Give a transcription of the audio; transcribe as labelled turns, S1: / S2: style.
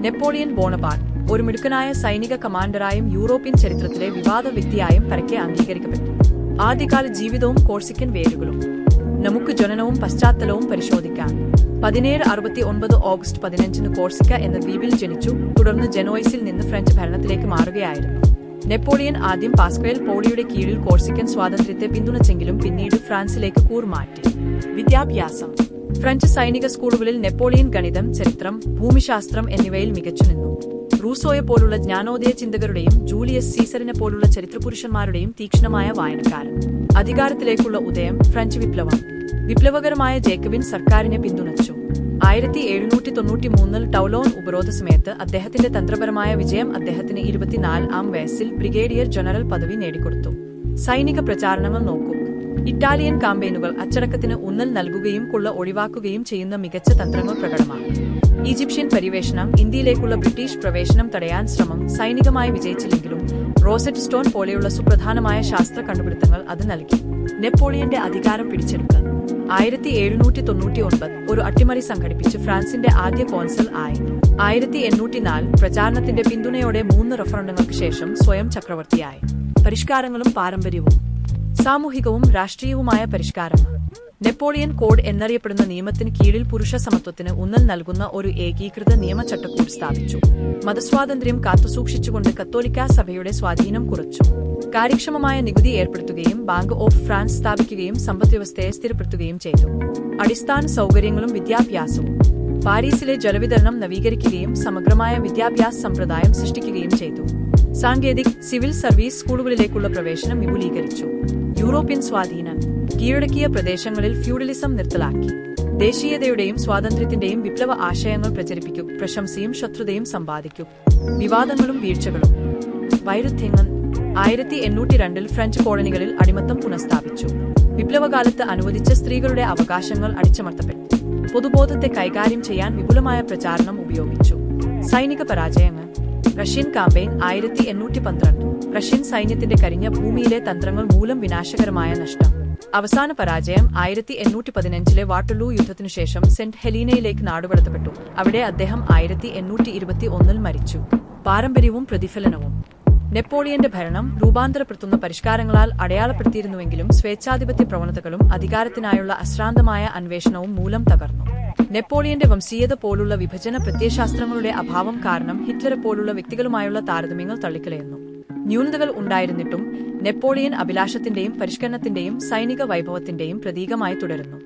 S1: Napoleon Bonaparte ഒരു മിടുക്കനായ സൈനിക കമാൻഡറായും യൂറോപ്യൻ ചരിത്രത്തിലെ വിവാദ വ്യക്തിയായും പരക്കെ അംഗീകരിക്കപ്പെട്ടു. ആദ്യകാല ജീവിതവും കോഴ്സിക്കൻ വേരുകളും. നമുക്ക് ജനനവും പശ്ചാത്തലവും പരിശോധിക്കാം. 1769 ഓഗസ്റ്റ് 15 കോഴ്സിക്ക എന്ന ദ്വീപിൽ ജനിച്ചു. തുടർന്ന് ജനോയിസിൽ നിന്ന് ഫ്രഞ്ച് ഭരണത്തിലേക്ക് മാറുകയായിരുന്നു. നെപ്പോളിയൻ ആദ്യം പാസ്ക്വൽ പോളിയുടെ കീഴിൽ കോഴ്സിക്കൻ സ്വാതന്ത്ര്യത്തെ പിന്തുണച്ചെങ്കിലും പിന്നീട് ഫ്രാൻസിലേക്ക് കൂറുമാറ്റി. വിദ്യാഭ്യാസം. ഫ്രഞ്ച് സൈനിക സ്കൂളുകളിൽ നെപ്പോളിയൻ ഗണിതം, ചരിത്രം, ഭൂമിശാസ്ത്രം എന്നിവയിൽ മികച്ചുനിന്നു. റൂസോയെ പോലുള്ള ജ്ഞാനോദയ ചിന്തകരുടെയും ജൂലിയസ് സീസറിനെ പോലുള്ള ചരിത്രപുരുഷന്മാരുടെയും തീക്ഷ്ണമായ വായനക്കാരൻ. അധികാരത്തിലേക്കുള്ള ഉദയം. ഫ്രഞ്ച് വിപ്ലവം. വിപ്ലവകരമായ ജേക്കബിൻ സർക്കാരിനെ പിന്തുണച്ചു. 1793 ടൗലോൺ ഉപരോധ സമയത്ത് അദ്ദേഹത്തിന്റെ തന്ത്രപരമായ വിജയം അദ്ദേഹത്തിന് 24-ാം വയസ്സിൽ ബ്രിഗേഡിയർ ജനറൽ പദവി നേടിക്കൊടുത്തു. സൈനിക പ്രചാരണങ്ങൾ നോക്കൂ. ഇറ്റാലിയൻ കാമ്പയിനുകൾ അച്ചടക്കത്തിന് ഊന്നൽ നൽകുകയും കൊള്ള ഒഴിവാക്കുകയും ചെയ്യുന്ന മികച്ച തന്ത്രങ്ങൾ പ്രകടമാക്കി. ഈജിപ്ഷ്യൻ പരിവേഷണം. ഇന്ത്യയിലേക്കുള്ള ബ്രിട്ടീഷ് പ്രവേശനം തടയാൻ ശ്രമം സൈനികമായി വിജയിച്ചില്ലെങ്കിലും റോസെറ്റ് സ്റ്റോൺ പോലെയുള്ള സുപ്രധാനമായ ശാസ്ത്ര കണ്ടുപിടുത്തങ്ങൾ അത് നൽകി. നെപ്പോളിയന്റെ അധികാരം പിടിച്ചെടുക്കൽ. 1799 ഒരു അട്ടിമറി സംഘടിപ്പിച്ച് ഫ്രാൻസിന്റെ ആദ്യ കോൺസൽ ആയി. 1804 പ്രചാരണത്തിന്റെ പിന്തുണയോടെ 3 റഫറണ്ടങ്ങൾക്ക് ശേഷം സ്വയം ചക്രവർത്തിയായി. പരിഷ്കാരങ്ങളും പാരമ്പര്യവും. സാമൂഹികവും രാഷ്ട്രീയവുമായ പരിഷ്കാരങ്ങൾ. നെപ്പോളിയൻ കോഡ് എന്നറിയപ്പെടുന്ന നിയമത്തിന് കീഴിൽ പുരുഷ സമത്വത്തിന് ഊന്നൽ നൽകുന്ന ഒരു ഏകീകൃത നിയമചട്ടക്കൂട് സ്ഥാപിച്ചു. മതസ്വാതന്ത്ര്യം കാത്തുസൂക്ഷിച്ചുകൊണ്ട് കത്തോലിക്കാ സഭയുടെ സ്വാധീനം കുറച്ചു. കാര്യക്ഷമമായ നികുതി ഏർപ്പെടുത്തുകയും ബാങ്ക് ഓഫ് ഫ്രാൻസ് സ്ഥാപിക്കുകയും സമ്പദ്വ്യവസ്ഥയെ സ്ഥിരപ്പെടുത്തുകയും ചെയ്തു. അടിസ്ഥാന സൗകര്യങ്ങളും വിദ്യാഭ്യാസവും. പാരീസിലെ ജലവിതരണം നവീകരിക്കുകയും സമഗ്രമായ വിദ്യാഭ്യാസ സമ്പ്രദായം സൃഷ്ടിക്കുകയും ചെയ്തു. സാങ്കേതിക് സിവിൽ സർവീസ് സ്കൂളുകളിലേക്കുള്ള പ്രവേശനം വിപുലീകരിച്ചു. യൂറോപ്യൻ സ്വാധീനം. കീഴടക്കിയ പ്രദേശങ്ങളിൽ ഫ്യൂഡലിസം നിർത്തലാക്കി. ദേശീയതയുടെയും സ്വാതന്ത്ര്യത്തിന്റെയും വിപ്ലവ ആശയങ്ങൾ പ്രചരിപ്പിക്കും. പ്രശംസയും ശത്രുതയും സമ്പാദിക്കും. വിവാദങ്ങളും വീഴ്ചകളും. വൈരുദ്ധ്യങ്ങൾ. 1802 ഫ്രഞ്ച് കോളനികളിൽ അടിമത്തം പുനഃസ്ഥാപിച്ചു. വിപ്ലവകാലത്ത് അനുവദിച്ച സ്ത്രീകളുടെ അവകാശങ്ങൾ അടിച്ചമർത്തപ്പെട്ടു. പൊതുബോധത്തെ കൈകാര്യം ചെയ്യാൻ വിപുലമായ പ്രചാരണം ഉപയോഗിച്ചു. സൈനിക പരാജയങ്ങൾ. Russian campaign 1812. റഷ്യൻ സൈന്യത്തിന്റെ കരിഞ്ഞ ഭൂമിയിലെ തന്ത്രങ്ങൾ മൂലം വിനാശകരമായ നഷ്ടം. അവസാന പരാജയം 1815 വാട്ടർലൂ യുദ്ധത്തിനുശേഷം സെന്റ് ഹെലീനയിലേക്ക് നാടുകടത്തപ്പെട്ടു. അവിടെ അദ്ദേഹം 1821 മരിച്ചു. പാരമ്പര്യവും പ്രതിഫലനവും. നെപ്പോളിയന്റെ ഭരണം രൂപാന്തരപ്പെടുത്തുന്ന പരിഷ്കാരങ്ങളാൽ അടയാളപ്പെടുത്തിയിരുന്നുവെങ്കിലും സ്വേച്ഛാധിപത്യ പ്രവണതകളും അധികാരത്തിനായുള്ള അശ്രാന്തമായ അന്വേഷണവും മൂലം തകർന്നു. നെപ്പോളിയന്റെ വംശീയത പോലുള്ള വിഭജന പ്രത്യയശാസ്ത്രങ്ങളുടെ അഭാവം കാരണം ഹിറ്റ്ലറെ പോലുള്ള വ്യക്തികളുമായുള്ള താരതമ്യങ്ങൾ തള്ളിക്കളയുന്നു. ന്യൂനതകൾ ഉണ്ടായിരുന്നിട്ടും നെപ്പോളിയൻ അഭിലാഷത്തിന്റെയും പരിഷ്കരണത്തിന്റെയും സൈനിക വൈഭവത്തിന്റെയും പ്രതീകമായി തുടരുന്നു.